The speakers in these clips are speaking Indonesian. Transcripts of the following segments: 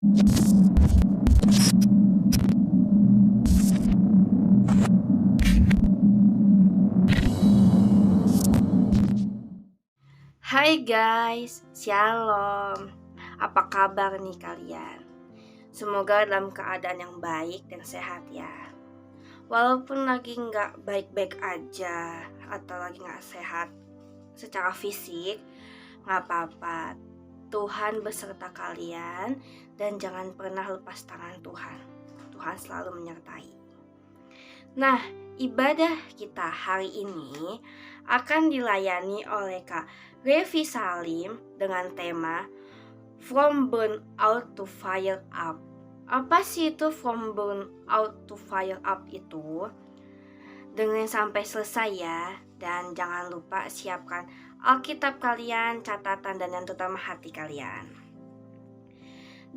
Hai guys, shalom. Apa kabar nih kalian? Semoga dalam keadaan yang baik dan sehat ya. Walaupun lagi nggak baik-baik aja atau lagi nggak sehat secara fisik, nggak apa-apa. Tuhan beserta kalian dan jangan pernah lepas tangan Tuhan. Tuhan selalu menyertai. Nah, ibadah kita hari ini akan dilayani oleh Kak Revi Salim dengan tema From Burnout to Fire Up. Apa sih itu From Burnout to Fire Up itu? Dengerin sampai selesai ya, dan jangan lupa siapkan Alkitab kalian, catatan, dan yang terutama hati kalian.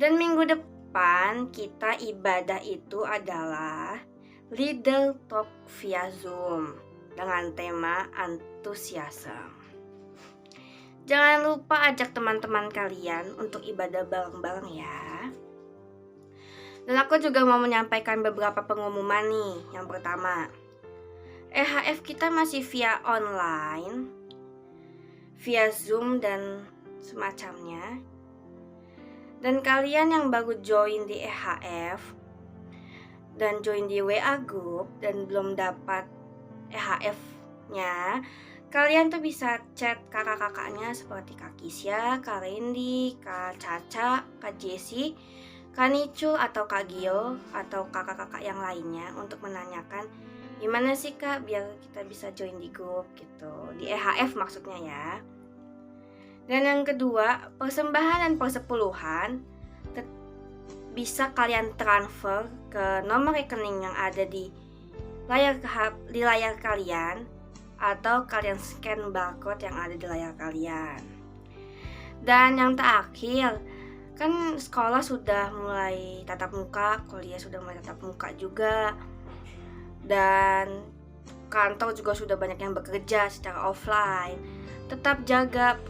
Dan minggu depan kita ibadah itu adalah Leader Talk via Zoom dengan tema antusiasme. Jangan lupa ajak teman-teman kalian untuk ibadah bareng-bareng ya. Dan aku juga mau menyampaikan beberapa pengumuman nih. Yang pertama, EHF kita masih via online, via Zoom dan semacamnya. Dan kalian yang baru join di EHF dan join di WA group dan belum dapat EHF-nya, kalian tuh bisa chat kakak-kakaknya seperti Kak Kisya, Kak Randy, Kak Caca, Kak Jessie, Kak Nicul atau Kak Gio atau kakak-kakak yang lainnya untuk menanyakan gimana sih Kak biar kita bisa join di grup gitu, di EHF maksudnya ya. Dan yang kedua, persembahan dan persepuluhan bisa kalian transfer ke nomor rekening yang ada di layar kalian atau kalian scan barcode yang ada di layar kalian. Dan yang terakhir, kan sekolah sudah mulai tatap muka, kuliah sudah mulai tatap muka juga, dan kantor juga sudah banyak yang bekerja secara offline. Tetap jaga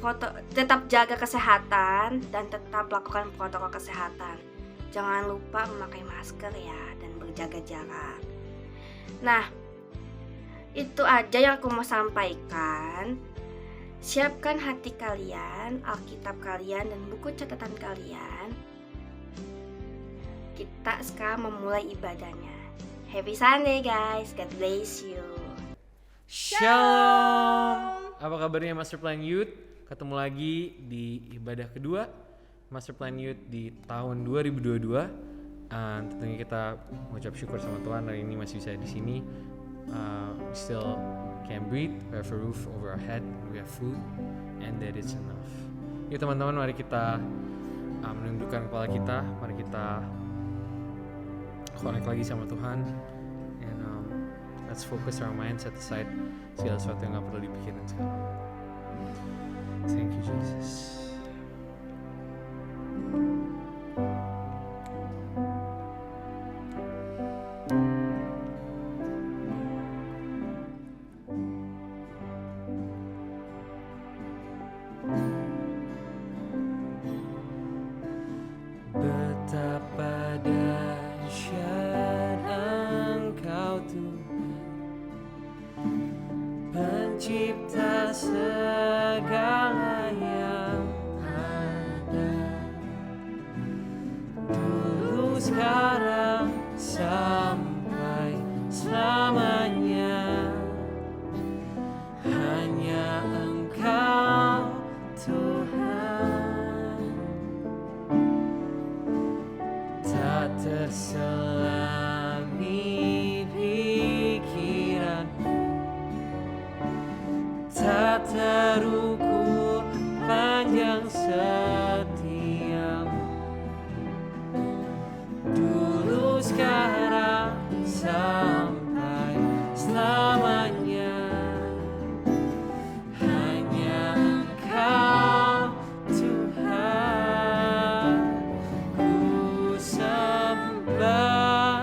kesehatan dan tetap lakukan protokol kesehatan. Jangan lupa memakai masker ya dan berjaga jarak. Nah, itu aja yang aku mau sampaikan. Siapkan hati kalian, Alkitab kalian, dan buku catatan kalian. Kita sekarang memulai ibadahnya. Happy Sunday guys, God bless you. Shalom. Apa kabarnya Master Plan Youth? Ketemu lagi di ibadah kedua Master Plan Youth di tahun 2022. Tentunya kita mengucap syukur sama Tuhan hari ini masih bisa di sini. We still can breathe, we have a roof over our head, we have food, and that is enough. Yuk teman-teman, mari kita menundukkan kepala kita, mari kita connect lagi sama Tuhan, and let's focus our mind, set aside segala sesuatu yang gak perlu dipikirin sekarang. Thank you Jesus. Betapa dahsyat Engkau Tuhan, Pencipta segala yang ada, dulu sekarang sampai selamanya. Hanya Engkau Tuhan, tak terselami pikiranmu, tak terukur panjang setiamu, dulu sekarang sampai selamanya. Hanya Engkau Tuhan, ku sembah.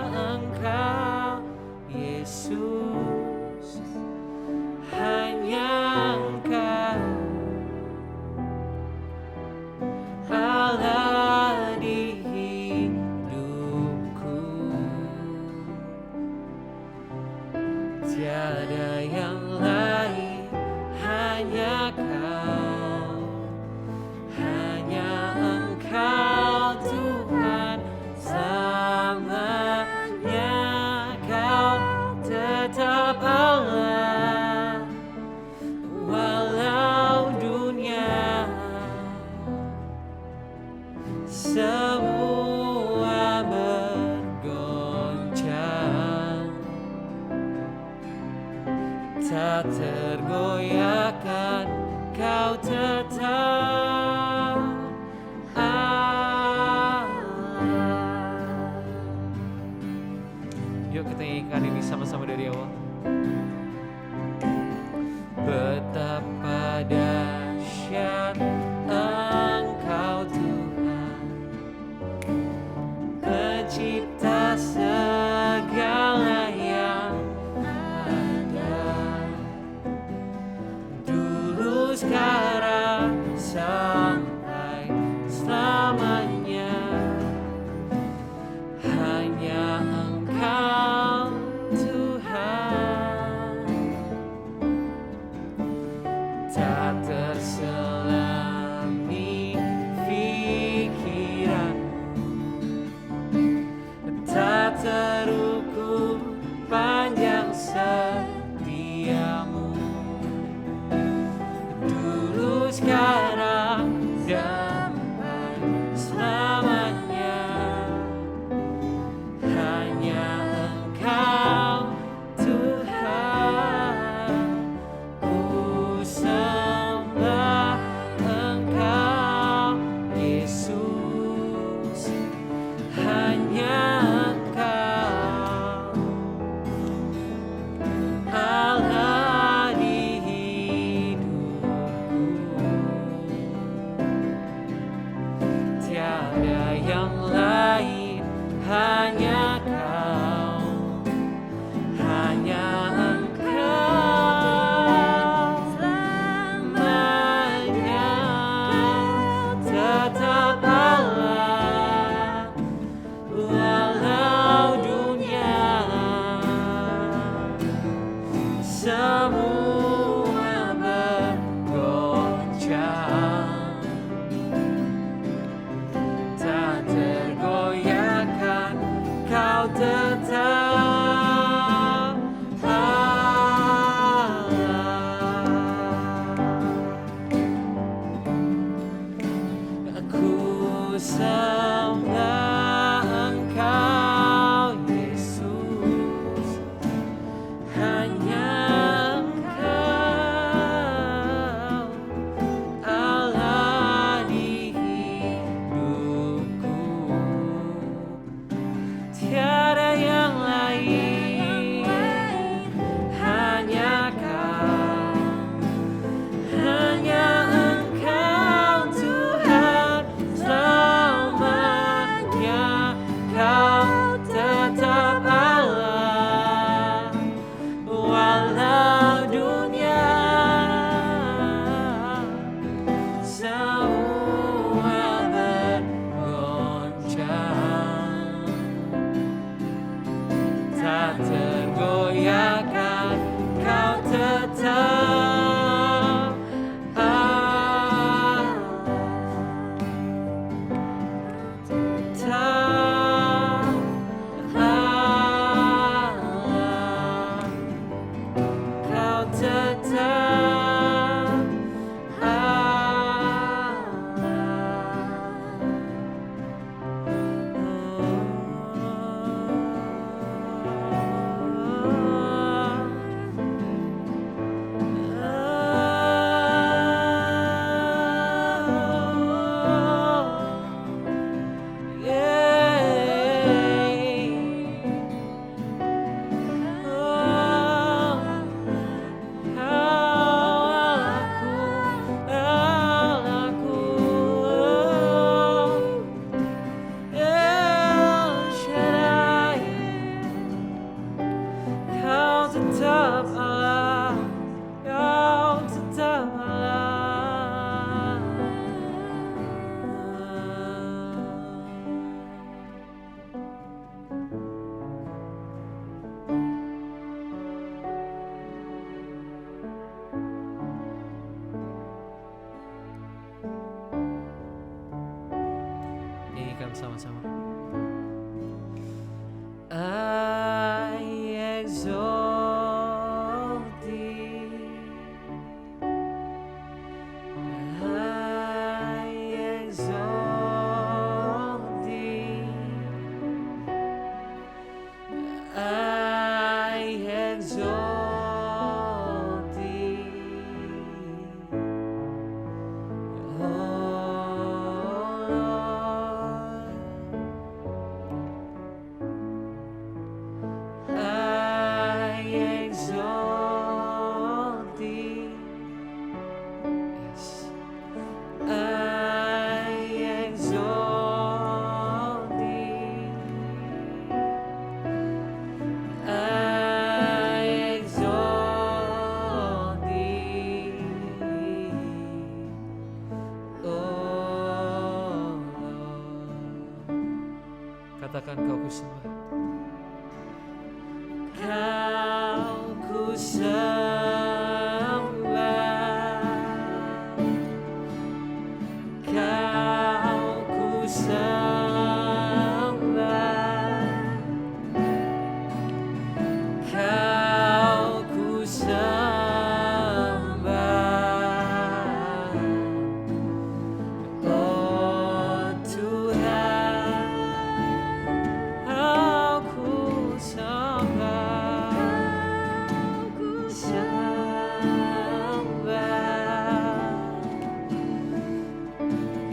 tak tergoyahkan, Kau tetap Allah. Yuk kita nyanyikan ini sama-sama dari awal. Betapa dahsyat Engkau Tuhan, Pencipta segala yang ada, dulu sekarang sampai selamanya. Hanya Engkau Tuhan, tak terselami pikiran, tak terukur panjang setiamu, dulu sekarang sampai selamanya. Hanya Engkau Tuhan, ku sembah Engkau Yesus. Hanya Engkau Allah di hidupku, tiada yang lain, hanya Kau, hanya Engkau selamanya tetap Allah, walau dunia semua bergoncang, tak tergoyahkan, Kau tetap Allah. Aku sembah Engkau Yesus, hanya Engkau Allah di hidupku, tiada yang lain, hanya Kau, hanya Engkau Tuhan selamanya. Kau tetap Allah, walau dunia semua bergoncang, tak tergoyahkan, Kau tetap Allah, tetap Allah, Kau tetap tetap Allah, Kau tetap Allah. Nyanyikan sama-sama. I exalt Thee, I exalt Thee, I exalt katakan kau ku sembah. Kau ku sembah, kau ku sembah, kau ku sembah, oh Tuhan, aku sembah,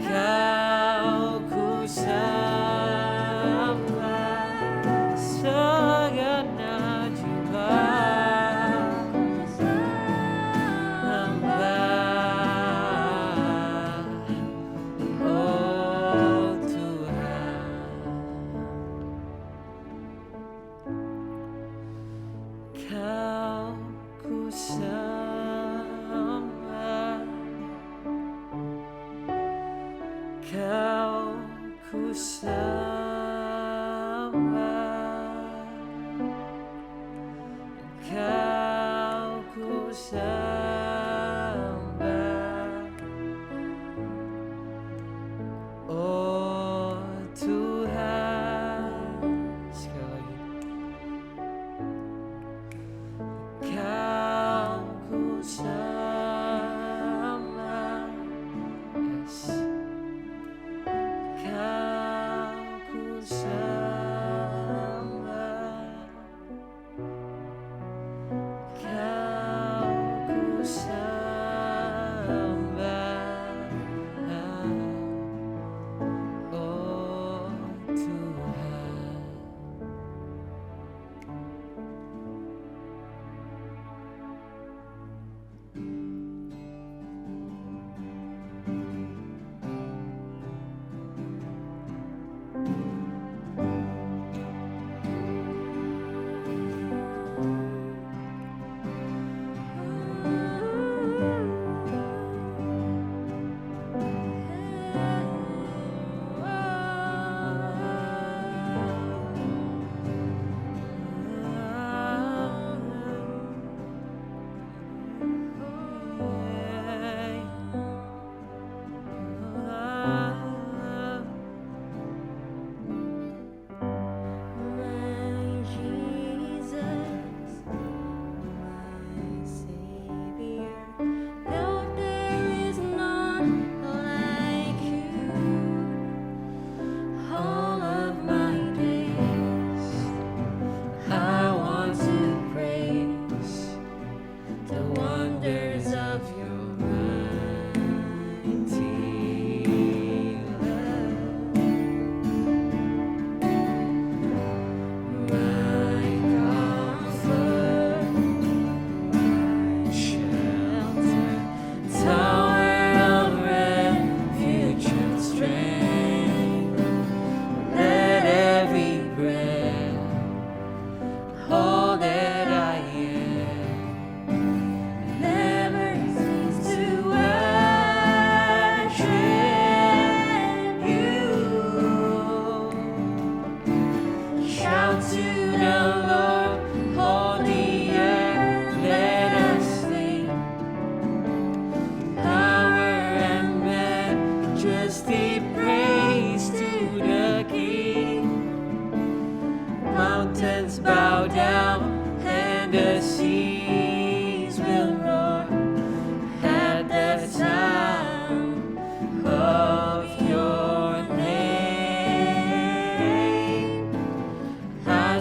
kau ku sembah, segenap jiwa hamba, oh Tuhan. Kau ku sembah, kau ku sembah, kau ku sembah, oh Tuhan. Sekali lagi. Kau ku sembah, yes. Kau ku sembah, kau ku sembah, oh Tuhan.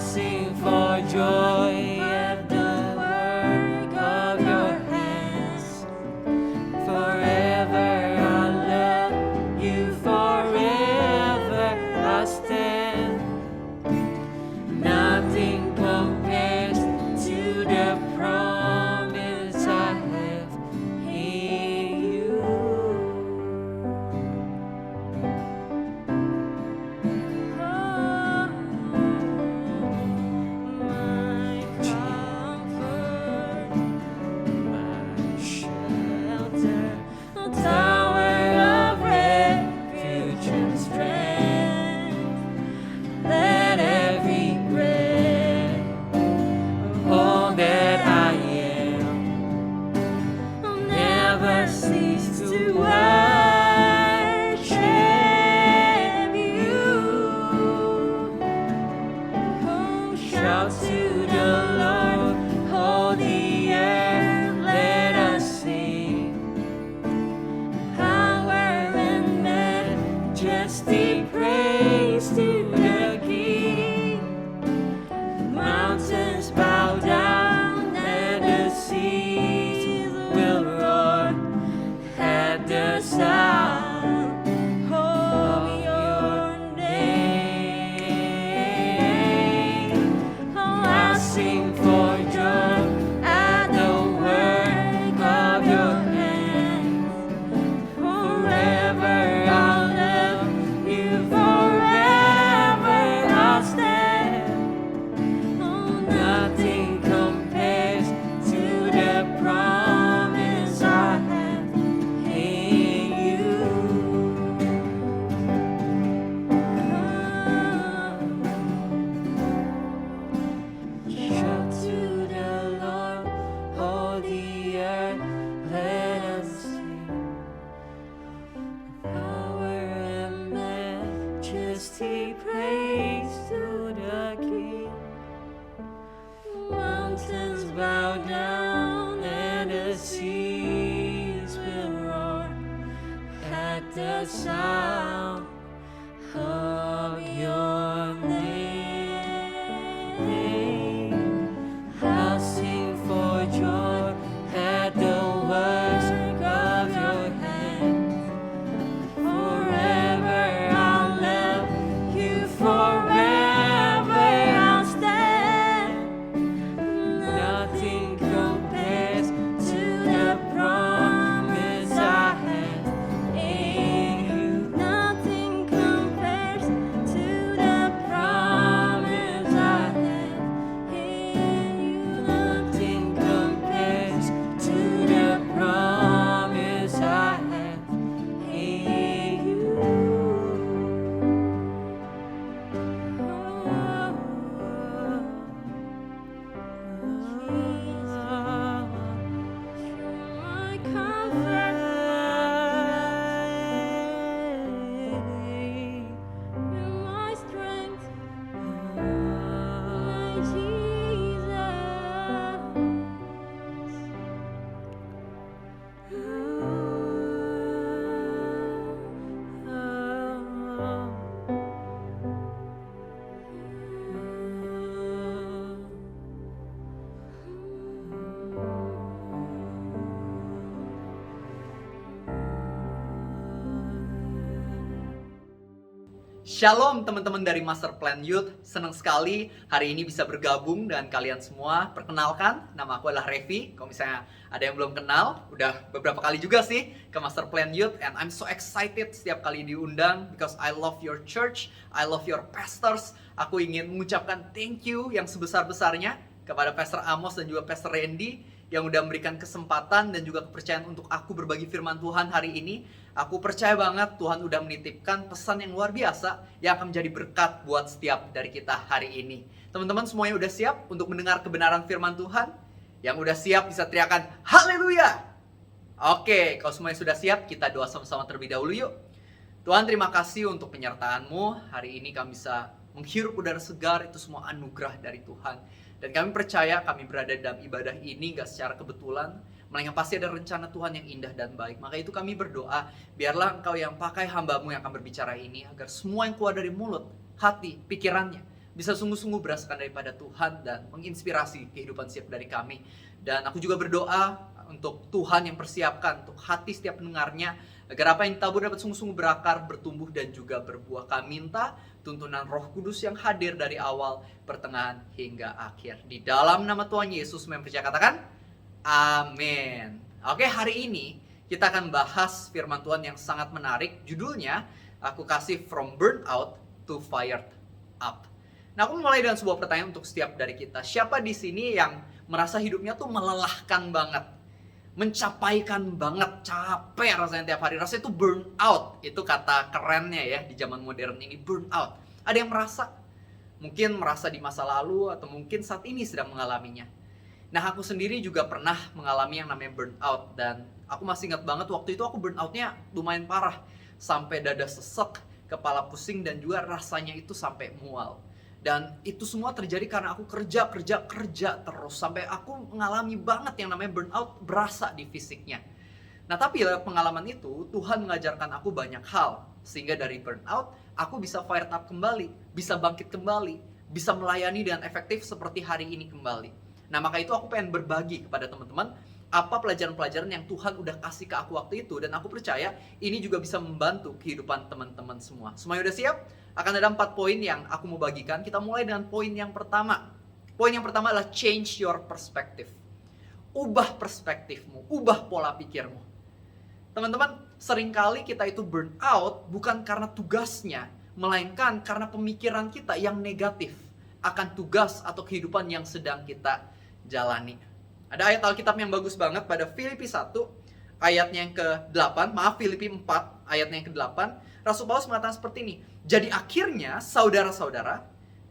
Sing for Shout to the Lord, all the earth, let us sing. Power and majesty, praise to the King. Mountains bow down and the seas will roar at the sound of your name. Oh, I'll sing for joy at the work of your hands. Forever I'll love you, forever I'll stand. Oh, nothing compares to the promise I have in you. Shout to the Lord, all the earth, let us sing. Power and majesty, praise to the King. Mountains bow down and the seas will roar at the sound of your name. I'll sing for joy at the work of your hands. Forever I'll love you, forever I'll stand. Nothing compares to the promise I have in you. Nothing compares to the promise I have in you. Nothing compares to the promise I have in you. My comfort, you're my strength, my Shalom teman-teman dari Master Plan Youth, senang sekali hari ini bisa bergabung dengan kalian semua. Perkenalkan, nama aku adalah Revi. Kalau misalnya ada yang belum kenal, udah beberapa kali juga sih ke Master Plan Youth, and I'm so excited setiap kali diundang because I love your church, I love your pastors. Aku ingin mengucapkan thank you yang sebesar-besarnya kepada Pastor Amos dan juga Pastor Randy yang udah memberikan kesempatan dan juga kepercayaan untuk aku berbagi firman Tuhan hari ini. Aku percaya banget Tuhan udah menitipkan pesan yang luar biasa yang akan menjadi berkat buat setiap dari kita hari ini. Teman-teman semuanya udah siap untuk mendengar kebenaran firman Tuhan? Yang udah siap bisa teriakan haleluya. Oke, kalau semuanya sudah siap, kita doa sama-sama terlebih dahulu yuk. Tuhan, terima kasih untuk penyertaan-Mu. Hari ini kami bisa menghirup udara segar, itu semua anugerah dari Tuhan. Dan kami percaya kami berada dalam ibadah ini gak secara kebetulan, melainkan pasti ada rencana Tuhan yang indah dan baik. Maka itu kami berdoa, biarlah Engkau yang pakai hamba-Mu yang akan berbicara ini, agar semua yang keluar dari mulut, hati, pikirannya, bisa sungguh-sungguh berdasarkan daripada Tuhan dan menginspirasi kehidupan setiap dari kami. Dan aku juga berdoa untuk Tuhan yang persiapkan untuk hati setiap pendengarnya, agar apa yang ditabur dapat sungguh-sungguh berakar, bertumbuh dan juga berbuah. Kami minta tuntunan Roh Kudus yang hadir dari awal, pertengahan hingga akhir. Di dalam nama Tuhan Yesus, kami percaya, katakan amin. Oke, hari ini kita akan bahas firman Tuhan yang sangat menarik. Judulnya aku kasih From Burnout to Fired Up. Nah, aku mulai dengan sebuah pertanyaan untuk setiap dari kita. Siapa di sini yang merasa hidupnya tuh melelahkan banget, mencapaikan banget, capek rasanya tiap hari, rasanya itu burnout. Itu kata kerennya ya di zaman modern ini, burnout. Ada yang merasa, mungkin merasa di masa lalu atau mungkin saat ini sedang mengalaminya. Nah, aku sendiri juga pernah mengalami yang namanya burnout, dan aku masih ingat banget waktu itu aku burnoutnya lumayan parah, sampai dada sesek, kepala pusing, dan juga rasanya itu sampai mual. Dan itu semua terjadi karena aku kerja terus sampai aku mengalami banget yang namanya burnout berasa di fisiknya. Nah, tapi lewat pengalaman itu, Tuhan mengajarkan aku banyak hal. Sehingga dari burnout, aku bisa fired up kembali, bisa bangkit kembali, bisa melayani dengan efektif seperti hari ini kembali. Nah, maka itu aku pengen berbagi kepada teman-teman apa pelajaran-pelajaran yang Tuhan udah kasih ke aku waktu itu. Dan aku percaya ini juga bisa membantu kehidupan teman-teman semua. Semuanya udah siap? Akan ada 4 poin yang aku mau bagikan. Kita mulai dengan poin yang pertama. Poin yang pertama adalah change your perspective. Ubah perspektifmu, ubah pola pikirmu. Teman-teman, seringkali kita itu burn out bukan karena tugasnya, melainkan karena pemikiran kita yang negatif akan tugas atau kehidupan yang sedang kita jalani. Ada ayat Alkitab yang bagus banget pada Filipi 1, ayatnya yang ke-8, Filipi 4, ayatnya yang ke-8, Rasul Paulus mengatakan seperti ini, jadi akhirnya saudara-saudara,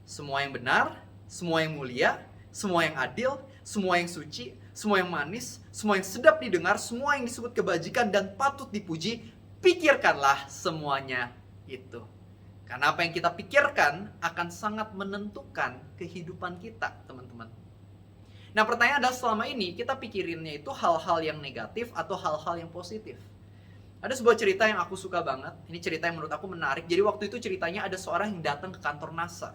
semua yang benar, semua yang mulia, semua yang adil, semua yang suci, semua yang manis, semua yang sedap didengar, semua yang disebut kebajikan dan patut dipuji, pikirkanlah semuanya itu. Karena apa yang kita pikirkan akan sangat menentukan kehidupan kita, teman-teman. Nah, pertanyaan adalah selama ini kita pikirinnya itu hal-hal yang negatif atau hal-hal yang positif. Ada sebuah cerita yang aku suka banget. Ini cerita yang menurut aku menarik. Jadi waktu itu ceritanya ada seorang yang datang ke kantor NASA.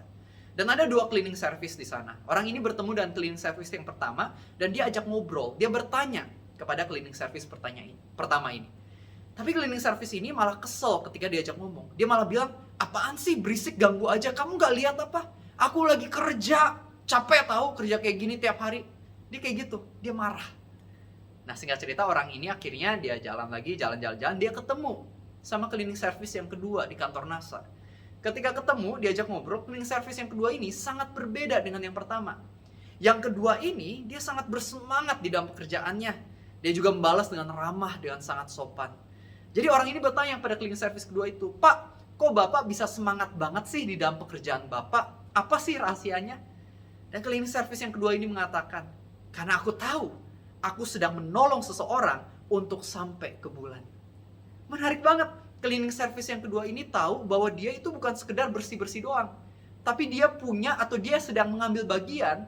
Dan ada 2 cleaning service di sana. Orang ini bertemu dengan cleaning service yang pertama dan dia ajak ngobrol. Dia bertanya kepada cleaning service pertama ini. Tapi cleaning service ini malah kesel ketika diajak ngomong. Dia malah bilang, apaan sih berisik ganggu aja. Kamu gak lihat apa? Aku lagi kerja. Capek tahu kerja kayak gini tiap hari. Dia kayak gitu. Dia marah. Nah, singkat cerita orang ini akhirnya dia jalan-jalan, dia ketemu sama cleaning service yang kedua di kantor NASA. Ketika ketemu, diajak ngobrol, cleaning service yang kedua ini sangat berbeda dengan yang pertama. Yang kedua ini, dia sangat bersemangat di dalam pekerjaannya. Dia juga membalas dengan ramah, dengan sangat sopan. Jadi orang ini bertanya pada cleaning service kedua itu, Pak, kok Bapak bisa semangat banget sih di dalam pekerjaan Bapak? Apa sih rahasianya? Dan cleaning service yang kedua ini mengatakan, karena aku tahu, aku sedang menolong seseorang untuk sampai ke bulan. Menarik banget. Cleaning service yang kedua ini tahu bahwa dia itu bukan sekedar bersih-bersih doang. Tapi dia punya atau dia sedang mengambil bagian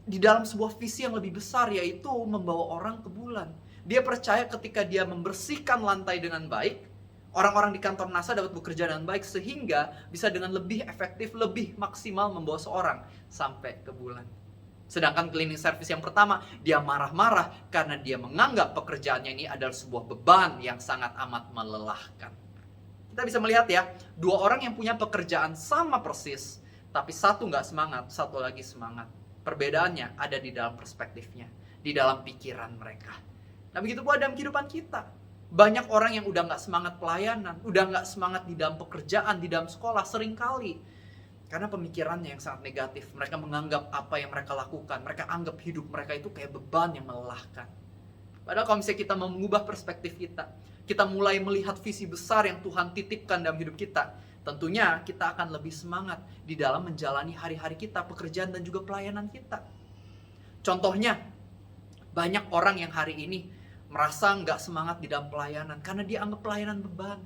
di dalam sebuah visi yang lebih besar, yaitu membawa orang ke bulan. Dia percaya ketika dia membersihkan lantai dengan baik, orang-orang di kantor NASA dapat bekerja dengan baik sehingga bisa dengan lebih efektif, lebih maksimal membawa seorang sampai ke bulan. Sedangkan cleaning service yang pertama, dia marah-marah karena dia menganggap pekerjaannya ini adalah sebuah beban yang sangat amat melelahkan. Kita bisa melihat ya, 2 orang yang punya pekerjaan sama persis, tapi satu nggak semangat, satu lagi semangat. Perbedaannya ada di dalam perspektifnya, di dalam pikiran mereka. Nah, begitu pula dalam kehidupan kita. Banyak orang yang udah nggak semangat pelayanan, udah nggak semangat di dalam pekerjaan, di dalam sekolah, seringkali karena pemikirannya yang sangat negatif. Mereka menganggap apa yang mereka lakukan, mereka anggap hidup mereka itu kayak beban yang melelahkan. Padahal kalau misalnya kita mau mengubah perspektif kita mulai melihat visi besar yang Tuhan titipkan dalam hidup kita, tentunya kita akan lebih semangat di dalam menjalani hari-hari kita, pekerjaan dan juga pelayanan kita. Contohnya, banyak orang yang hari ini merasa nggak semangat di dalam pelayanan karena dia anggap pelayanan beban.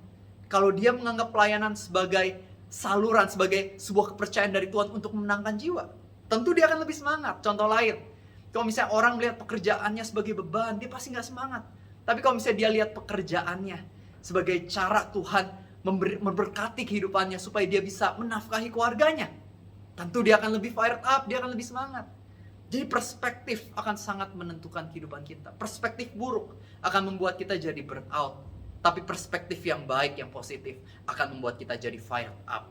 Kalau dia menganggap pelayanan sebagai saluran, sebagai sebuah kepercayaan dari Tuhan untuk memenangkan jiwa, tentu dia akan lebih semangat. Contoh lain, kalau misalnya orang melihat pekerjaannya sebagai beban, dia pasti nggak semangat. Tapi kalau misalnya dia lihat pekerjaannya sebagai cara Tuhan memberkati kehidupannya supaya dia bisa menafkahi keluarganya, tentu dia akan lebih fired up, dia akan lebih semangat. Jadi perspektif akan sangat menentukan kehidupan kita. Perspektif buruk akan membuat kita jadi burnout. Tapi perspektif yang baik, yang positif akan membuat kita jadi fired up.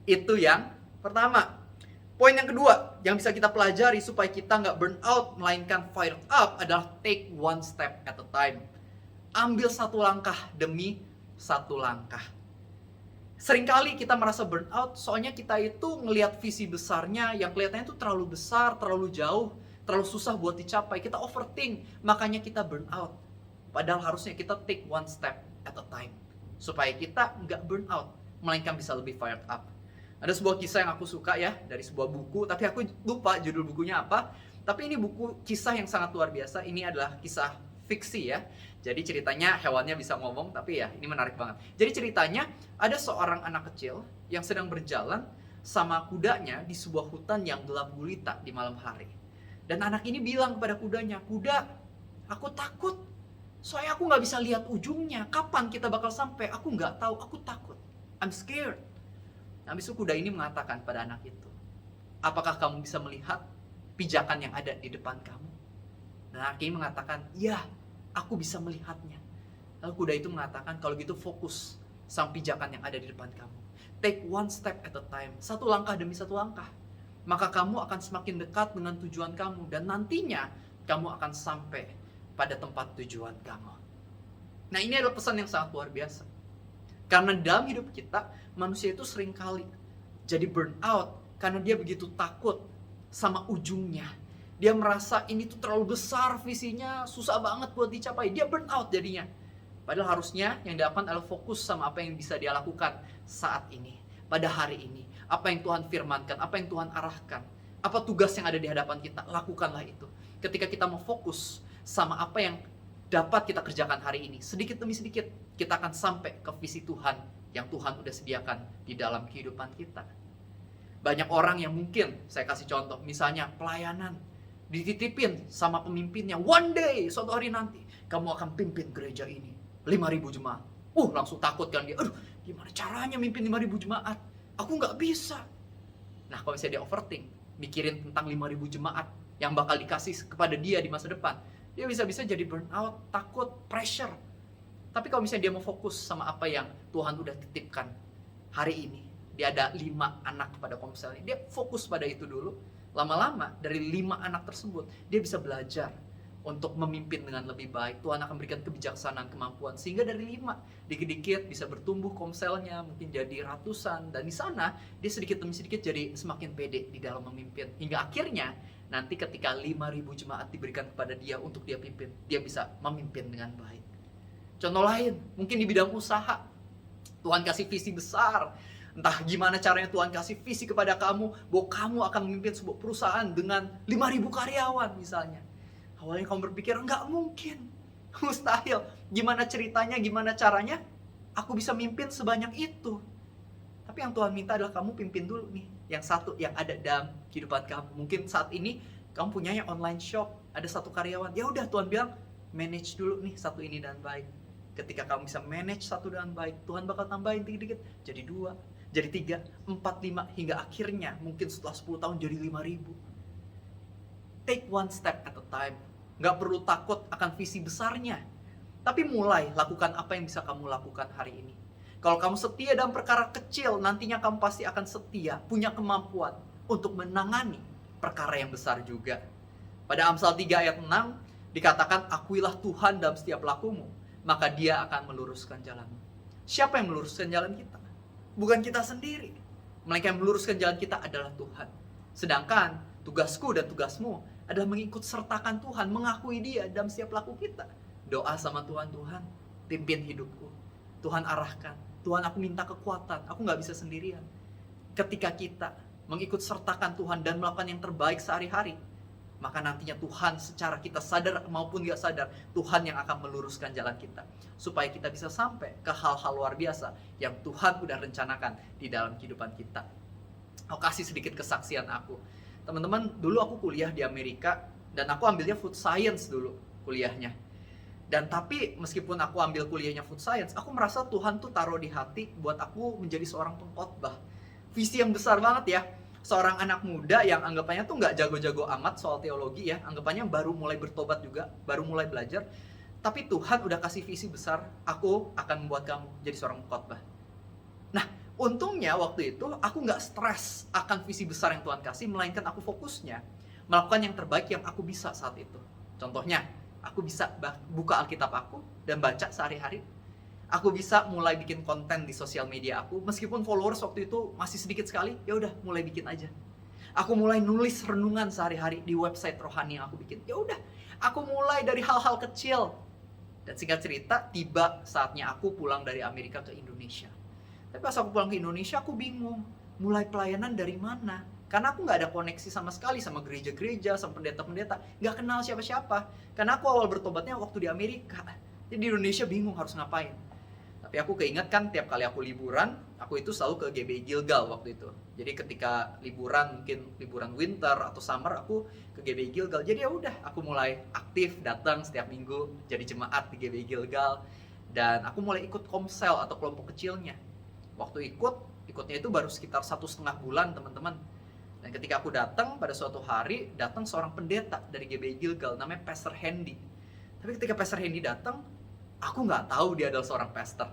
Itu yang pertama. Poin yang kedua yang bisa kita pelajari supaya kita nggak burn out melainkan fired up adalah take one step at a time. Ambil satu langkah demi satu langkah. Seringkali kita merasa burn out soalnya kita itu ngelihat visi besarnya yang kelihatannya itu terlalu besar, terlalu jauh, terlalu susah buat dicapai. Kita overthink, makanya kita burn out. Padahal harusnya kita take one step at a time. Supaya kita nggak burn out, melainkan bisa lebih fired up. Ada sebuah kisah yang aku suka ya, dari sebuah buku, tapi aku lupa judul bukunya apa. Tapi ini buku kisah yang sangat luar biasa. Ini adalah kisah fiksi ya. Jadi ceritanya hewannya bisa ngomong, tapi ya ini menarik banget. Jadi ceritanya ada seorang anak kecil yang sedang berjalan, sama kudanya di sebuah hutan yang gelap gulita di malam hari. Dan anak ini bilang kepada kudanya, "Kuda, aku takut. Soalnya aku nggak bisa lihat ujungnya. Kapan kita bakal sampai? Aku nggak tahu. Aku takut. I'm scared." Habis itu kuda ini mengatakan pada anak itu, "Apakah kamu bisa melihat pijakan yang ada di depan kamu?" Dan anak ini mengatakan, "Ya, aku bisa melihatnya." Lalu kuda itu mengatakan, "Kalau gitu fokus sama pijakan yang ada di depan kamu. Take one step at a time. Satu langkah demi satu langkah. Maka kamu akan semakin dekat dengan tujuan kamu. Dan nantinya kamu akan sampai pada tempat tujuan kamu." Nah, ini adalah pesan yang sangat luar biasa. Karena dalam hidup kita, manusia itu seringkali jadi burn out karena dia begitu takut sama ujungnya. Dia merasa ini tuh terlalu besar visinya, susah banget buat dicapai. Dia burn out jadinya. Padahal harusnya yang dilakukan adalah fokus sama apa yang bisa dia lakukan saat ini, pada hari ini. Apa yang Tuhan firmankan, apa yang Tuhan arahkan, apa tugas yang ada di hadapan kita, lakukanlah itu. Ketika kita mau fokus sama apa yang dapat kita kerjakan hari ini, sedikit demi sedikit kita akan sampai ke visi Tuhan yang Tuhan udah sediakan di dalam kehidupan kita. Banyak orang yang mungkin, saya kasih contoh, misalnya pelayanan, dititipin sama pemimpinnya, "One day, suatu hari nanti, kamu akan pimpin gereja ini, 5.000 jemaat." Langsung takut kan dia, "Aduh, gimana caranya mimpin 5.000 jemaat? Aku nggak bisa." Nah, kalau misalnya dia overthink, mikirin tentang 5.000 jemaat yang bakal dikasih kepada dia di masa depan, dia bisa-bisa jadi burnout, takut, pressure. Tapi kalau misalnya dia mau fokus sama apa yang Tuhan udah titipkan hari ini, dia ada 5 anak pada komselnya, dia fokus pada itu dulu. Lama-lama dari 5 anak tersebut, dia bisa belajar untuk memimpin dengan lebih baik. Tuhan akan berikan kebijaksanaan, kemampuan, sehingga dari 5 dikit-dikit bisa bertumbuh komselnya, mungkin jadi ratusan. Dan di sana dia sedikit demi sedikit jadi semakin pede di dalam memimpin, hingga akhirnya nanti ketika 5.000 jemaat diberikan kepada dia untuk dia pimpin, dia bisa memimpin dengan baik. Contoh lain, mungkin di bidang usaha, Tuhan kasih visi besar. Entah gimana caranya Tuhan kasih visi kepada kamu, bahwa kamu akan memimpin sebuah perusahaan dengan 5.000 karyawan misalnya. Awalnya kamu berpikir, "Enggak mungkin, mustahil. Gimana ceritanya, gimana caranya aku bisa mimpin sebanyak itu?" Tapi yang Tuhan minta adalah kamu pimpin dulu nih yang satu yang ada dalam kehidupan kamu. Mungkin saat ini kamu punyanya online shop, ada 1 karyawan. Ya udah, Tuhan bilang manage dulu nih satu ini dengan baik. Ketika kamu bisa manage satu dengan baik, Tuhan bakal tambahin dikit-dikit jadi 2, jadi 3, 4, 5, hingga akhirnya mungkin setelah 10 tahun jadi 5.000. Take one step at a time. Nggak perlu takut akan visi besarnya, tapi mulai lakukan apa yang bisa kamu lakukan hari ini. Kalau kamu setia dalam perkara kecil, nantinya kamu pasti akan setia, punya kemampuan untuk menangani perkara yang besar juga. Pada Amsal 3 ayat 6 dikatakan, "Akuilah Tuhan dalam setiap lakumu, maka Dia akan meluruskan jalanmu." Siapa yang meluruskan jalan kita? Bukan kita sendiri, melainkan yang meluruskan jalan kita adalah Tuhan. Sedangkan tugasku dan tugasmu adalah mengikut sertakan Tuhan, mengakui Dia dalam setiap laku kita. Doa sama Tuhan, "Tuhan, pimpin hidupku. Tuhan arahkan. Tuhan, aku minta kekuatan. Aku nggak bisa sendirian." Ketika kita mengikut sertakan Tuhan dan melakukan yang terbaik sehari-hari, maka nantinya Tuhan secara kita sadar maupun gak sadar, Tuhan yang akan meluruskan jalan kita, supaya kita bisa sampai ke hal-hal luar biasa yang Tuhan udah rencanakan di dalam kehidupan kita. Aku kasih sedikit kesaksian aku. Teman-teman, dulu aku kuliah di Amerika, dan aku ambilnya food science dulu kuliahnya. Dan tapi meskipun aku ambil kuliahnya food science, aku merasa Tuhan tuh taruh di hati buat aku menjadi seorang pengkhotbah. Visi yang besar banget ya. Seorang anak muda yang anggapannya tuh nggak jago-jago amat soal teologi ya, anggapannya baru mulai bertobat juga, baru mulai belajar. Tapi Tuhan udah kasih visi besar, aku akan membuat kamu jadi seorang pengkhotbah. Nah, untungnya waktu itu aku nggak stres akan visi besar yang Tuhan kasih, melainkan aku fokusnya melakukan yang terbaik yang aku bisa saat itu. Contohnya, aku bisa buka Alkitab aku dan baca sehari-hari. Aku bisa mulai bikin konten di sosial media aku, meskipun followers waktu itu masih sedikit sekali, ya udah mulai bikin aja. Aku mulai nulis renungan sehari-hari di website rohani yang aku bikin. Ya udah, aku mulai dari hal-hal kecil. Dan singkat cerita, tiba saatnya aku pulang dari Amerika ke Indonesia. Tapi pas aku pulang ke Indonesia, aku bingung mulai pelayanan dari mana. Karena aku nggak ada koneksi sama sekali sama gereja-gereja, sama pendeta-pendeta, nggak kenal siapa-siapa. Karena aku awal bertobatnya waktu di Amerika. Jadi di Indonesia bingung harus ngapain. Tapi aku keinget kan tiap kali aku liburan, aku itu selalu ke GBI Gilgal waktu itu. Jadi ketika liburan, mungkin liburan winter atau summer, aku ke GBI Gilgal. Jadi ya udah, aku mulai aktif datang setiap minggu jadi jemaat di GBI Gilgal, dan aku mulai ikut komsel atau kelompok kecilnya. Waktu ikutnya itu baru sekitar 1,5 bulan, teman-teman. Dan ketika aku datang, pada suatu hari datang seorang pendeta dari GBI Gilgal namanya Pastor Hendy. Tapi ketika Pastor Hendy datang, aku nggak tahu dia adalah seorang pastor.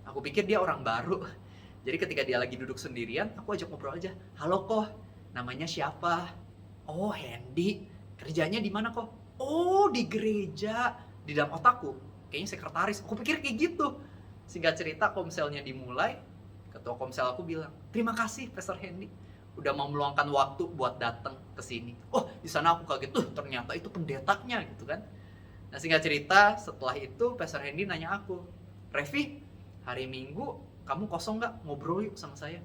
Aku pikir dia orang baru. Jadi ketika dia lagi duduk sendirian, aku ajak ngobrol aja. Halo kok, namanya siapa? Oh, Hendy. Kerjanya di mana kok? Oh, di gereja. Di dalam otakku, kayaknya sekretaris. Aku pikir kayak gitu. Singkat cerita, komselnya dimulai. Ketua komsel aku bilang, terima kasih Pastor Hendy udah mau meluangkan waktu buat datang ke sini. Oh, di sana aku kaget, ternyata itu pendetanya gitu kan. Nah, singkat cerita, setelah itu Pastor Hendy nanya aku, Revi, hari Minggu kamu kosong nggak ngobrol yuk sama saya?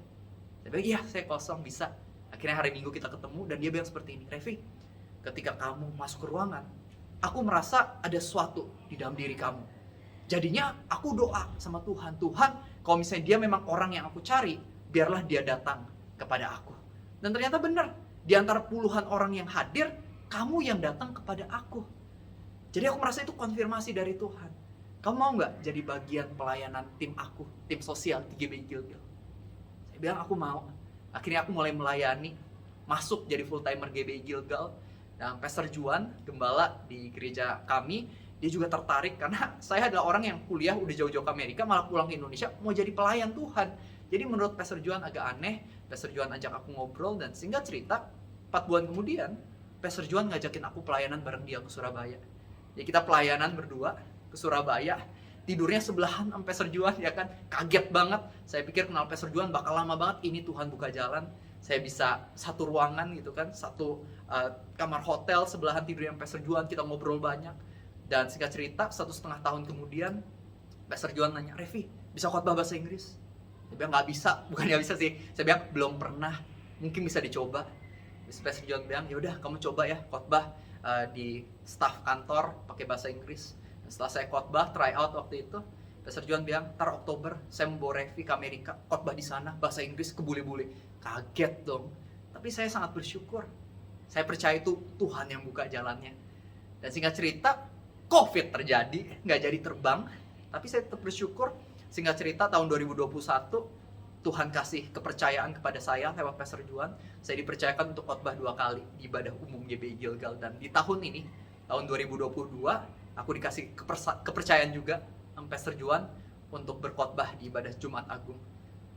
Saya bilang, iya saya kosong, bisa. Akhirnya hari Minggu kita ketemu dan dia bilang seperti ini, Revi, ketika kamu masuk ke ruangan, aku merasa ada sesuatu di dalam diri kamu. Jadinya aku doa sama Tuhan, Tuhan kalau misalnya dia memang orang yang aku cari, biarlah dia datang kepada aku. Dan ternyata benar, di antara puluhan orang yang hadir, kamu yang datang kepada aku. Jadi aku merasa itu konfirmasi dari Tuhan. Kamu mau nggak jadi bagian pelayanan tim aku, tim sosial di GBI Gilgal? Saya bilang aku mau. Akhirnya aku mulai melayani, masuk jadi full timer GBI Gilgal. Dan Pastor Juan, gembala di gereja kami, dia juga tertarik karena saya adalah orang yang kuliah udah jauh-jauh ke Amerika, malah pulang ke Indonesia mau jadi pelayan Tuhan. Jadi menurut Pastor Juan agak aneh, Pastor Juan ajak aku ngobrol, dan singkat cerita 4 bulan kemudian Pastor Juan ngajakin aku pelayanan bareng dia ke Surabaya. Jadi kita pelayanan berdua ke Surabaya, tidurnya sebelahan sama Pastor Juan, ya kan. Kaget banget, saya pikir kenal Pastor Juan bakal lama banget, ini Tuhan buka jalan. Saya bisa satu ruangan gitu kan, satu kamar hotel, sebelahan tidurnya sama Pastor Juan, kita ngobrol banyak. Dan singkat cerita 1,5 tahun kemudian Pastor Juan nanya, Revi, bisa khotbah bahasa Inggris? Saya bilang nggak bisa, bukan nggak bisa sih. Saya bilang belum pernah, mungkin bisa dicoba. Pastor John bilang, ya udah kamu coba ya khotbah di staff kantor pakai bahasa Inggris. Dan setelah saya khotbah, try out waktu itu, Pastor John bilang, ntar Oktober saya membawa Revi ke Amerika, khotbah di sana bahasa Inggris ke bule-bule. Kaget dong. Tapi saya sangat bersyukur. Saya percaya itu Tuhan yang buka jalannya. Dan singkat cerita, COVID terjadi, nggak jadi terbang. Tapi saya tetap bersyukur. Singkat cerita tahun 2021 Tuhan kasih kepercayaan kepada saya lewat Pastor Juan. Saya dipercayakan untuk khotbah 2 kali di ibadah umum GBI Gilgal. Dan di tahun ini, tahun 2022, aku dikasih kepercayaan juga sama Pastor Juan untuk berkhotbah di ibadah Jumat Agung.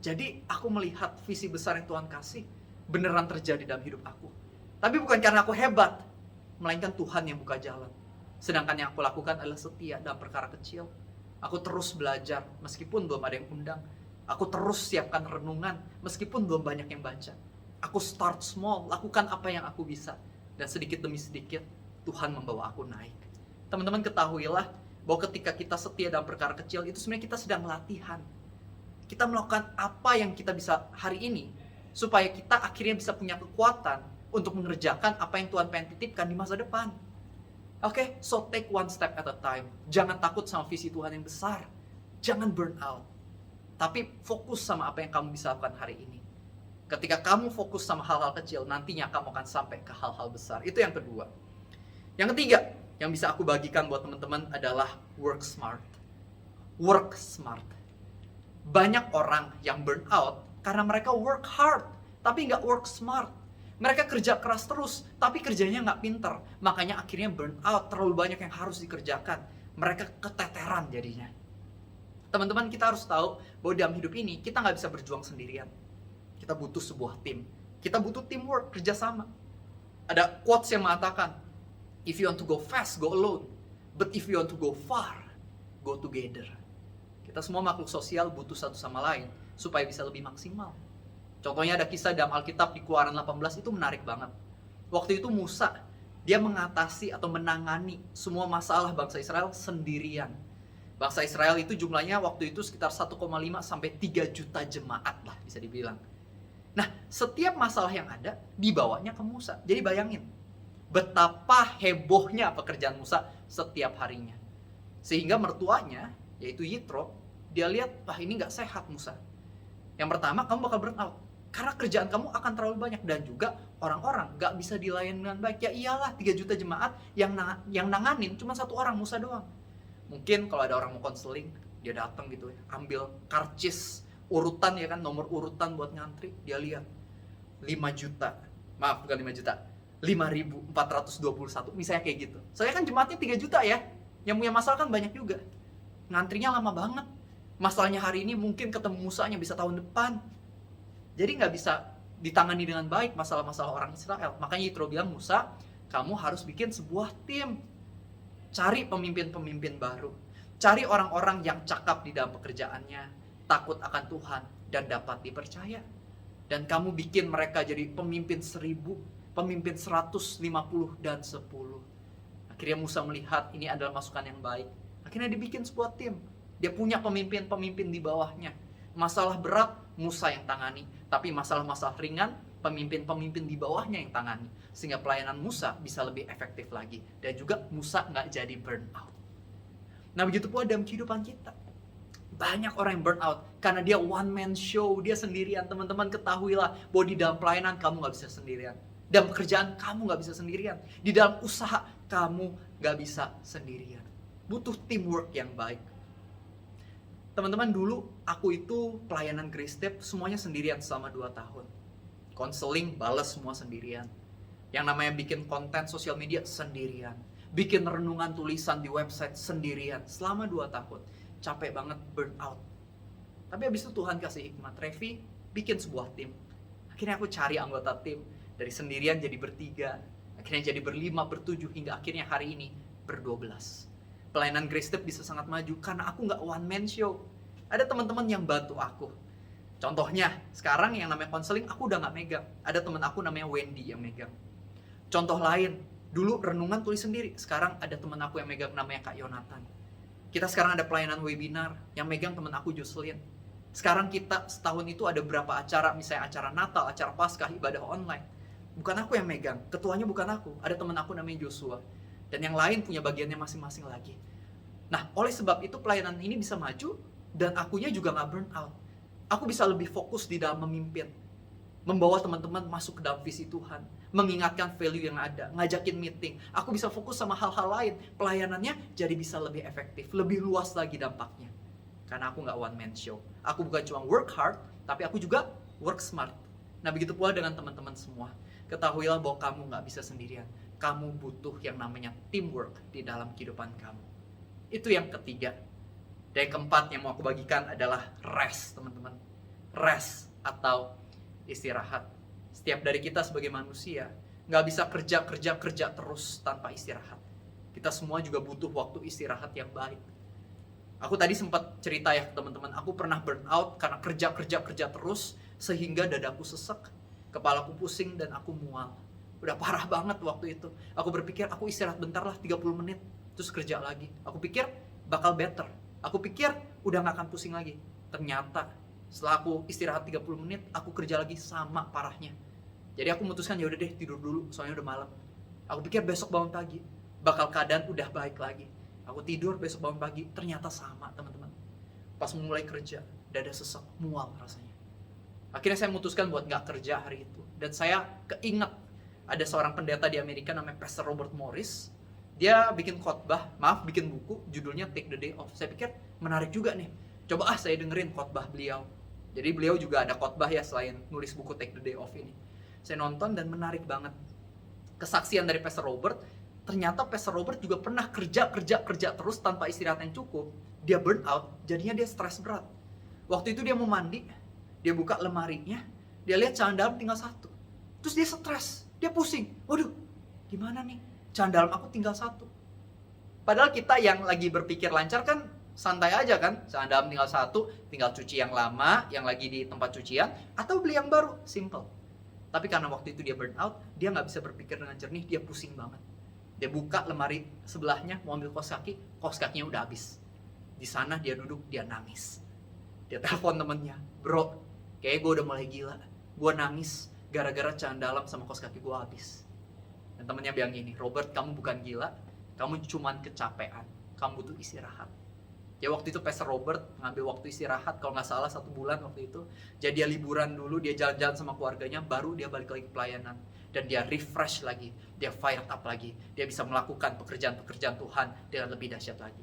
Jadi aku melihat visi besar yang Tuhan kasih beneran terjadi dalam hidup aku. Tapi bukan karena aku hebat, melainkan Tuhan yang buka jalan. Sedangkan yang aku lakukan adalah setia dalam perkara kecil. Aku terus belajar meskipun belum ada yang undang. Aku terus siapkan renungan meskipun belum banyak yang baca. Aku start small, lakukan apa yang aku bisa. Dan sedikit demi sedikit Tuhan membawa aku naik. Teman-teman ketahuilah bahwa ketika kita setia dalam perkara kecil, itu sebenarnya kita sedang latihan. Kita melakukan apa yang kita bisa hari ini, supaya kita akhirnya bisa punya kekuatan untuk mengerjakan apa yang Tuhan pengen titipkan di masa depan. Oke, so take one step at a time. Jangan takut sama visi Tuhan yang besar. Jangan burn out. Tapi fokus sama apa yang kamu bisa lakukan hari ini. Ketika kamu fokus sama hal-hal kecil, nantinya kamu akan sampai ke hal-hal besar. Itu yang kedua. Yang ketiga, yang bisa aku bagikan buat teman-teman adalah work smart. Work smart. Banyak orang yang burn out karena mereka work hard, tapi nggak work smart. Mereka kerja keras terus, tapi kerjanya nggak pinter. Makanya akhirnya burn out, terlalu banyak yang harus dikerjakan. Mereka keteteran jadinya. Teman-teman, kita harus tahu bahwa dalam hidup ini, kita nggak bisa berjuang sendirian. Kita butuh sebuah tim. Kita butuh teamwork, kerjasama. Ada quotes yang mengatakan, if you want to go fast, go alone. But if you want to go far, go together. Kita semua makhluk sosial butuh satu sama lain, supaya bisa lebih maksimal. Contohnya ada kisah dalam Alkitab di Keluaran 18 itu menarik banget. Waktu itu Musa, dia mengatasi atau menangani semua masalah bangsa Israel sendirian. Bangsa Israel itu jumlahnya waktu itu sekitar 1,5 sampai 3 juta jemaat lah bisa dibilang. Nah, setiap masalah yang ada dibawanya ke Musa. Jadi bayangin, betapa hebohnya pekerjaan Musa setiap harinya. Sehingga mertuanya, yaitu Yitro, dia lihat, ini nggak sehat Musa. Yang pertama, kamu bakal burn out. Karena kerjaan kamu akan terlalu banyak. Dan juga orang-orang gak bisa dilayani dengan baik. Ya iyalah, 3 juta jemaat yang nanganin cuma 1 orang, Musa doang. Mungkin kalau ada orang mau konseling, dia datang gitu ya, ambil karcis urutan ya kan, nomor urutan buat ngantri. Dia lihat 5 juta, maaf bukan 5 juta, 5.421, misalnya kayak gitu. Soalnya kan jemaatnya 3 juta ya, yang punya masalah kan banyak juga. Ngantrinya lama banget. Masalahnya hari ini mungkin ketemu Musanya bisa tahun depan. Jadi nggak bisa ditangani dengan baik masalah-masalah orang Israel. Makanya Yitro bilang, Musa, kamu harus bikin sebuah tim. Cari pemimpin-pemimpin baru. Cari orang-orang yang cakap di dalam pekerjaannya, takut akan Tuhan, dan dapat dipercaya. Dan kamu bikin mereka jadi pemimpin 1000, pemimpin 150, dan 10. Akhirnya Musa melihat ini adalah masukan yang baik. Akhirnya dibikin sebuah tim. Dia punya pemimpin-pemimpin di bawahnya. Masalah berat, Musa yang tangani. Tapi masalah-masalah ringan, pemimpin-pemimpin di bawahnya yang tangani. Sehingga pelayanan Musa bisa lebih efektif lagi. Dan juga Musa nggak jadi burn out. Nah begitu pula dalam kehidupan kita. Banyak orang yang burn out karena dia one man show, dia sendirian. Teman-teman ketahuilah bahwa di dalam pelayanan kamu nggak bisa sendirian. Dalam pekerjaan kamu nggak bisa sendirian. Di dalam usaha kamu nggak bisa sendirian. Butuh teamwork yang baik. Teman-teman, dulu aku itu pelayanan Grace Step semuanya sendirian selama 2 tahun. Konseling balas semua sendirian. Yang namanya bikin konten sosial media sendirian. Bikin renungan tulisan di website sendirian selama 2 tahun. Capek banget, burn out. Tapi habis itu Tuhan kasih hikmat. Revi, bikin sebuah tim. Akhirnya aku cari anggota tim. Dari sendirian jadi bertiga. Akhirnya jadi berlima, bertujuh, hingga akhirnya hari ini ber-12. Pelayanan Grace Step bisa sangat maju karena aku nggak one man show. Ada teman-teman yang bantu aku. Contohnya, sekarang yang namanya konseling aku udah nggak megang. Ada teman aku namanya Wendy yang megang. Contoh lain, dulu renungan tulis sendiri. Sekarang ada teman aku yang megang namanya Kak Yonatan. Kita sekarang ada pelayanan webinar yang megang teman aku Jocelyn. Sekarang kita setahun itu ada berapa acara, misalnya acara Natal, acara Paskah, ibadah online. Bukan aku yang megang, ketuanya bukan aku. Ada teman aku namanya Joshua. Dan yang lain punya bagiannya masing-masing lagi. Nah, oleh sebab itu pelayanan ini bisa maju dan akunya juga gak burn out. Aku bisa lebih fokus di dalam memimpin. Membawa teman-teman masuk ke dalam visi Tuhan. Mengingatkan value yang ada. Ngajakin meeting. Aku bisa fokus sama hal-hal lain. Pelayanannya jadi bisa lebih efektif. Lebih luas lagi dampaknya. Karena aku gak one man show. Aku bukan cuma work hard, tapi aku juga work smart. Nah, begitu pula dengan teman-teman semua. Ketahuilah bahwa kamu gak bisa sendirian. Kamu butuh yang namanya teamwork di dalam kehidupan kamu. Itu yang ketiga. Dan yang keempat yang mau aku bagikan adalah rest, teman-teman. Rest atau istirahat. Setiap dari kita sebagai manusia nggak bisa kerja terus tanpa istirahat. Kita semua juga butuh waktu istirahat yang baik. Aku tadi sempat cerita ya ke teman-teman, aku pernah burn out karena kerja terus sehingga dadaku sesek, kepalaku pusing dan aku mual. Udah parah banget waktu itu. Aku berpikir aku istirahat bentar lah 30 menit terus kerja lagi. Aku pikir bakal better. Aku pikir udah gak akan pusing lagi. Ternyata setelah aku istirahat 30 menit, aku kerja lagi sama parahnya. Jadi aku memutuskan ya udah deh tidur dulu, soalnya udah malam. Aku pikir besok bangun pagi bakal keadaan udah baik lagi. Aku tidur besok bangun pagi, ternyata sama teman-teman. Pas mulai kerja, dada sesek, mual rasanya. Akhirnya saya memutuskan buat gak kerja hari itu. Dan saya keinget ada seorang pendeta di Amerika namanya Pastor Robert Morris. Dia bikin bikin buku judulnya Take the Day Off. Saya pikir menarik juga nih. Coba saya dengerin khotbah beliau. Jadi beliau juga ada khotbah ya selain nulis buku Take the Day Off ini. Saya nonton dan menarik banget. Kesaksian dari Pastor Robert, ternyata Pastor Robert juga pernah kerja terus tanpa istirahat yang cukup. Dia burn out, jadinya dia stres berat. Waktu itu dia mau mandi, dia buka lemarinya, dia lihat celana dalam tinggal 1. Terus dia stres, dia pusing. Waduh, gimana nih? Celana dalam aku tinggal 1. Padahal kita yang lagi berpikir lancar kan santai aja kan. Celana dalam tinggal 1, tinggal cuci yang lama, yang lagi di tempat cucian, atau beli yang baru, simple. Tapi karena waktu itu dia burn out, dia gak bisa berpikir dengan jernih, dia pusing banget. Dia buka lemari sebelahnya, mau ambil kaos kakinya udah habis. Di sana dia duduk, dia nangis. Dia telepon temennya, bro, kayaknya gue udah mulai gila. Gue nangis gara-gara celana dalam sama kaos kaki gue habis. Dan temennya bilang gini, Robert, kamu bukan gila, kamu cuman kecapean, kamu butuh istirahat. Ya waktu itu Pastor Robert ngambil waktu istirahat kalau nggak salah 1 bulan waktu itu. Jadi dia liburan dulu, dia jalan-jalan sama keluarganya, baru dia balik lagi ke pelayanan. Dan dia refresh lagi, dia fired up lagi. Dia bisa melakukan pekerjaan-pekerjaan Tuhan dengan lebih dahsyat lagi.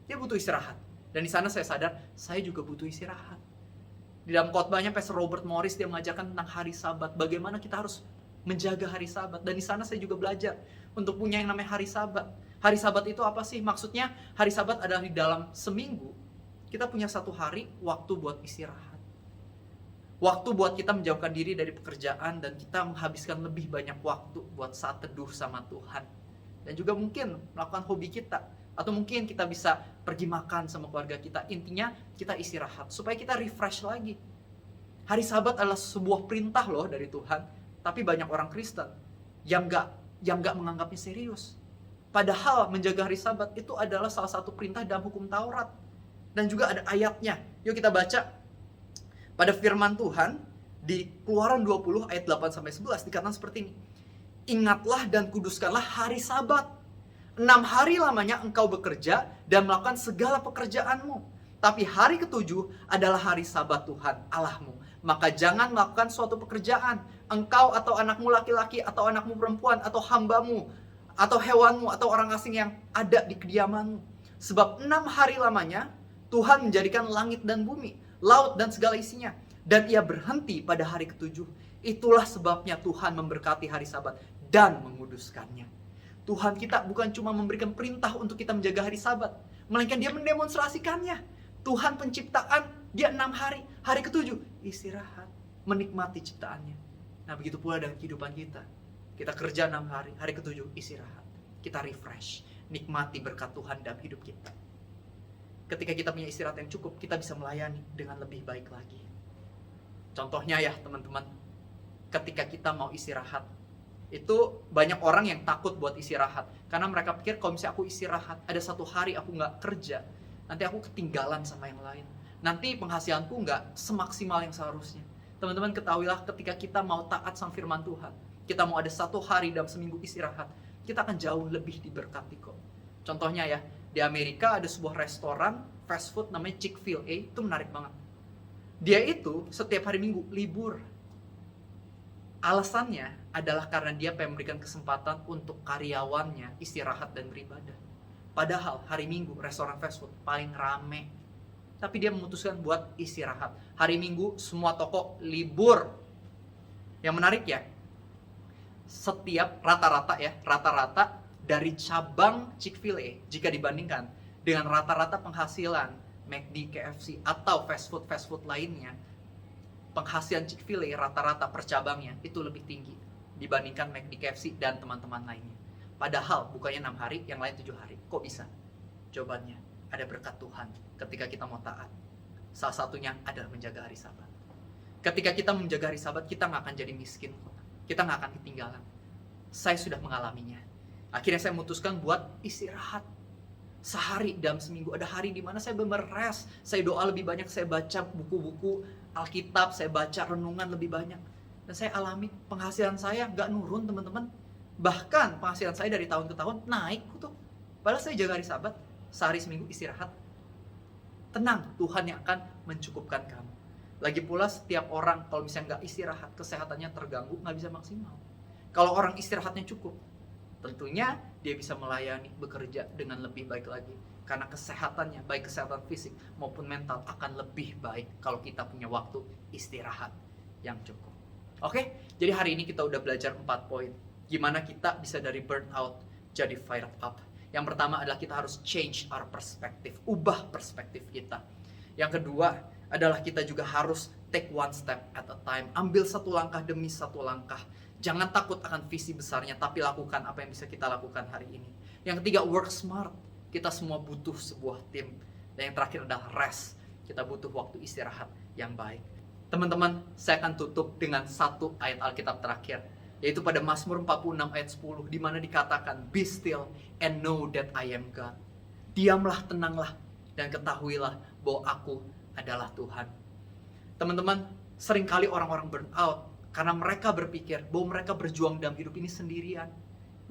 Dia butuh istirahat. Dan di sana saya sadar, saya juga butuh istirahat. Di dalam khotbahnya Pastor Robert Morris dia mengajarkan tentang hari Sabat, bagaimana kita harus menjaga hari Sabat. Dan di sana saya juga belajar untuk punya yang namanya hari Sabat. Hari Sabat itu apa sih? Maksudnya hari Sabat adalah di dalam seminggu kita punya 1 hari waktu buat istirahat. Waktu buat kita menjauhkan diri dari pekerjaan dan kita menghabiskan lebih banyak waktu buat saat teduh sama Tuhan. Dan juga mungkin melakukan hobi kita. Atau mungkin kita bisa pergi makan sama keluarga kita. Intinya kita istirahat supaya kita refresh lagi. Hari Sabat adalah sebuah perintah loh dari Tuhan. Tapi banyak orang Kristen yang nggak menganggapnya serius. Padahal menjaga hari Sabat itu adalah salah satu perintah dalam hukum Taurat. Dan juga ada ayatnya. Yuk kita baca. Pada firman Tuhan di Keluaran 20 ayat 8-11 dikatakan seperti ini. Ingatlah dan kuduskanlah hari Sabat. 6 hari lamanya engkau bekerja dan melakukan segala pekerjaanmu. Tapi hari ke-7 adalah hari Sabat Tuhan Allahmu. Maka jangan melakukan suatu pekerjaan. Engkau atau anakmu laki-laki atau anakmu perempuan atau hambamu atau hewanmu atau orang asing yang ada di kediamanmu. Sebab 6 hari lamanya Tuhan menjadikan langit dan bumi, laut dan segala isinya. Dan ia berhenti pada hari ke-7. Itulah sebabnya Tuhan memberkati hari Sabat dan menguduskannya. Tuhan kita bukan cuma memberikan perintah untuk kita menjaga hari Sabat, melainkan dia mendemonstrasikannya. Tuhan penciptaan, dia 6 hari. Hari ke-7 istirahat, menikmati ciptaannya. Nah begitu pula dengan kehidupan kita. Kita kerja 6 hari, hari ke-7 istirahat. Kita refresh, nikmati berkat Tuhan dalam hidup kita. Ketika kita punya istirahat yang cukup, kita bisa melayani dengan lebih baik lagi. Contohnya ya teman-teman, ketika kita mau istirahat, itu banyak orang yang takut buat istirahat. Karena mereka pikir kalau misalnya aku istirahat, ada 1 hari aku nggak kerja, nanti aku ketinggalan sama yang lain. Nanti penghasilanku nggak semaksimal yang seharusnya. Teman-teman ketahuilah ketika kita mau taat sama firman Tuhan, kita mau ada 1 hari dalam seminggu istirahat, kita akan jauh lebih diberkati kok. Contohnya ya, di Amerika ada sebuah restoran fast food namanya Chick-fil-A, itu menarik banget. Dia itu setiap hari Minggu libur. Alasannya adalah karena dia pengen memberikan kesempatan untuk karyawannya istirahat dan beribadah. Padahal hari Minggu restoran fast food paling rame. Tapi dia memutuskan buat istirahat. Hari Minggu semua toko libur. Yang menarik ya, setiap rata-rata dari cabang Chick-fil-A jika dibandingkan dengan rata-rata penghasilan McD, KFC atau fast food lainnya, penghasilan Chick-fil-A rata-rata per cabangnya itu lebih tinggi dibandingkan McD, KFC dan teman-teman lainnya. Padahal bukannya 6 hari, yang lain 7 hari. Kok bisa? Jawabannya ada berkat Tuhan ketika kita mau taat. Salah satunya adalah menjaga hari Sabat. Ketika kita menjaga hari Sabat, kita nggak akan jadi miskin. Kita nggak akan ketinggalan. Saya sudah mengalaminya. Akhirnya saya memutuskan buat istirahat. Sehari dalam seminggu, ada hari di mana saya benar-benar rest. Saya doa lebih banyak, saya baca buku-buku Alkitab, saya baca renungan lebih banyak. Dan saya alami penghasilan saya nggak nurun teman-teman. Bahkan penghasilan saya dari tahun ke tahun naik tuh. Padahal saya jaga hari Sabat, sehari seminggu istirahat. Tenang, Tuhan yang akan mencukupkan kamu. Lagi pula setiap orang kalau misalnya nggak istirahat, kesehatannya terganggu, nggak bisa maksimal. Kalau orang istirahatnya cukup, tentunya dia bisa melayani, bekerja dengan lebih baik lagi. Karena kesehatannya, baik kesehatan fisik maupun mental akan lebih baik kalau kita punya waktu istirahat yang cukup. Oke, jadi hari ini kita udah belajar 4 poin. Gimana kita bisa dari burnout jadi fired up. Yang pertama adalah kita harus change our perspective, ubah perspektif kita. Yang kedua adalah kita juga harus take one step at a time, ambil 1 langkah demi 1 langkah. Jangan takut akan visi besarnya, tapi lakukan apa yang bisa kita lakukan hari ini. Yang ketiga, work smart. Kita semua butuh sebuah tim. Dan yang terakhir adalah rest. Kita butuh waktu istirahat yang baik. Teman-teman, saya akan tutup dengan 1 ayat Alkitab terakhir, yaitu pada Mazmur 46 ayat 10, di mana dikatakan, "Be still and know that I am God." Diamlah, tenanglah, dan ketahuilah bahwa aku adalah Tuhan. Teman-teman, seringkali orang-orang burnout karena mereka berpikir bahwa mereka berjuang dalam hidup ini sendirian.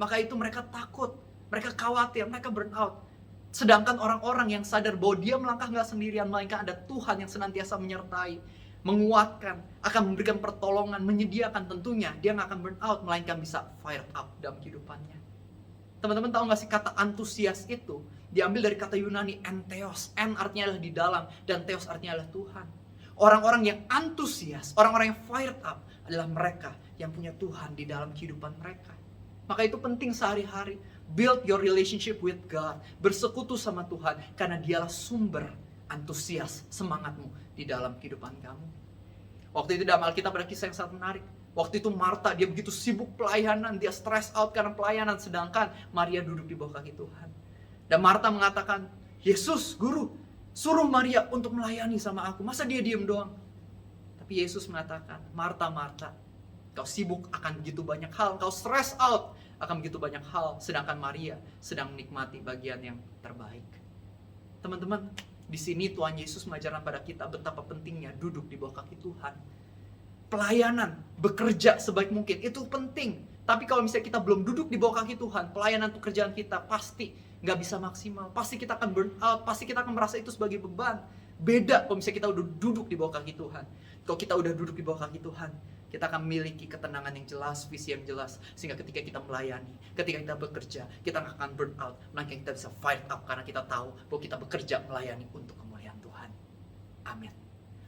Maka itu mereka takut, mereka khawatir, mereka burnout. Sedangkan orang-orang yang sadar bahwa dia melangkah nggak sendirian, melainkan ada Tuhan yang senantiasa menyertai, menguatkan, akan memberikan pertolongan, menyediakan, tentunya dia nggak akan burn out, melainkan bisa fired up dalam kehidupannya. Teman-teman tahu nggak sih, kata antusias itu diambil dari kata Yunani entheos. En artinya adalah di dalam, dan theos artinya adalah Tuhan. Orang-orang yang antusias, orang-orang yang fired up adalah mereka yang punya Tuhan di dalam kehidupan mereka. Maka itu penting sehari-hari. Build your relationship with God. Bersekutu sama Tuhan, karena dialah sumber antusias semangatmu di dalam kehidupan kamu. Waktu itu dalam Alkitab ada kisah yang sangat menarik. Waktu itu Marta, dia begitu sibuk pelayanan, dia stress out karena pelayanan, sedangkan Maria duduk di bawah kaki Tuhan. Dan Marta mengatakan, Yesus, Guru, suruh Maria untuk melayani sama aku. Masa dia diem doang? Tapi Yesus mengatakan, Marta, Marta, kau sibuk akan begitu banyak hal, kau stress out akan begitu banyak hal, sedangkan Maria sedang menikmati bagian yang terbaik. Teman-teman, di sini Tuhan Yesus mengajarkan pada kita betapa pentingnya duduk di bawah kaki Tuhan. Pelayanan, bekerja sebaik mungkin, itu penting. Tapi kalau misalnya kita belum duduk di bawah kaki Tuhan, pelayanan pekerjaan kita pasti nggak bisa maksimal. Pasti kita akan burn out, pasti kita akan merasa itu sebagai beban. Beda kalau misalnya kita udah duduk di bawah kaki Tuhan. Kalau kita udah duduk di bawah kaki Tuhan, kita akan memiliki ketenangan yang jelas, visi yang jelas. Sehingga ketika kita melayani, ketika kita bekerja, kita nggak akan burn out. Melainkan kita bisa fired up karena kita tahu bahwa kita bekerja melayani untuk kemuliaan Tuhan. Amin.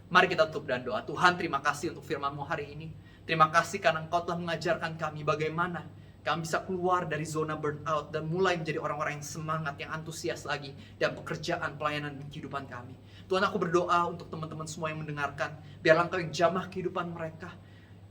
Mari kita tutup dan doa. Tuhan, terima kasih untuk firman-Mu hari ini. Terima kasih karena Engkau telah mengajarkan kami bagaimana kami bisa keluar dari zona burnout dan mulai menjadi orang-orang yang semangat, yang antusias lagi dalam pekerjaan, pelayanan, dan kehidupan kami. Tuhan, aku berdoa untuk teman-teman semua yang mendengarkan. Biarlah Engkau yang jamah kehidupan mereka.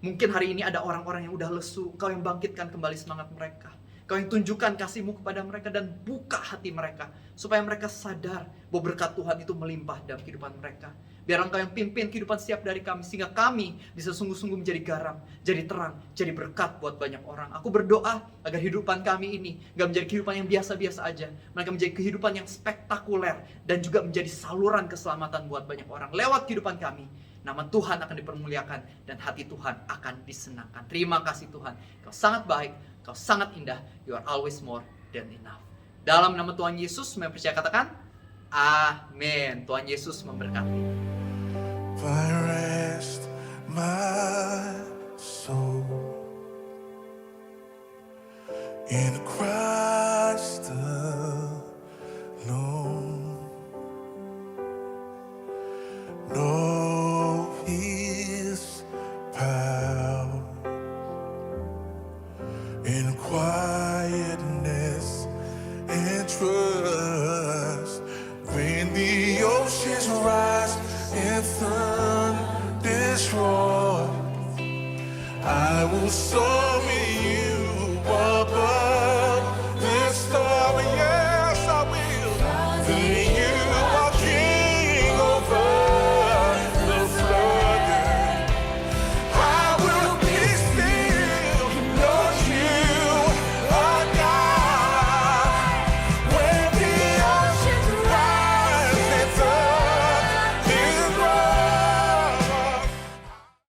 Mungkin hari ini ada orang-orang yang udah lesu. Engkau yang bangkitkan kembali semangat mereka. Engkau yang tunjukkan kasih-Mu kepada mereka dan buka hati mereka, supaya mereka sadar bahwa berkat Tuhan itu melimpah dalam kehidupan mereka. Biar Engkau yang pimpin kehidupan setiap dari kami, sehingga kami bisa sungguh-sungguh menjadi garam, jadi terang, jadi berkat buat banyak orang. Aku berdoa agar kehidupan kami ini gak menjadi kehidupan yang biasa-biasa aja, melainkan menjadi kehidupan yang spektakuler, dan juga menjadi saluran keselamatan buat banyak orang. Lewat kehidupan kami, nama Tuhan akan dipermuliakan, dan hati Tuhan akan disenangkan. Terima kasih Tuhan, Kau sangat baik, Kau sangat indah, You are always more than enough. Dalam nama Tuhan Yesus, semua yang percaya katakan, Amin. Tuhan Yesus memberkati. I rest my soul in Christ alone. Know His power in quietness and trust. When the oceans rise and thunders roar, I will soar.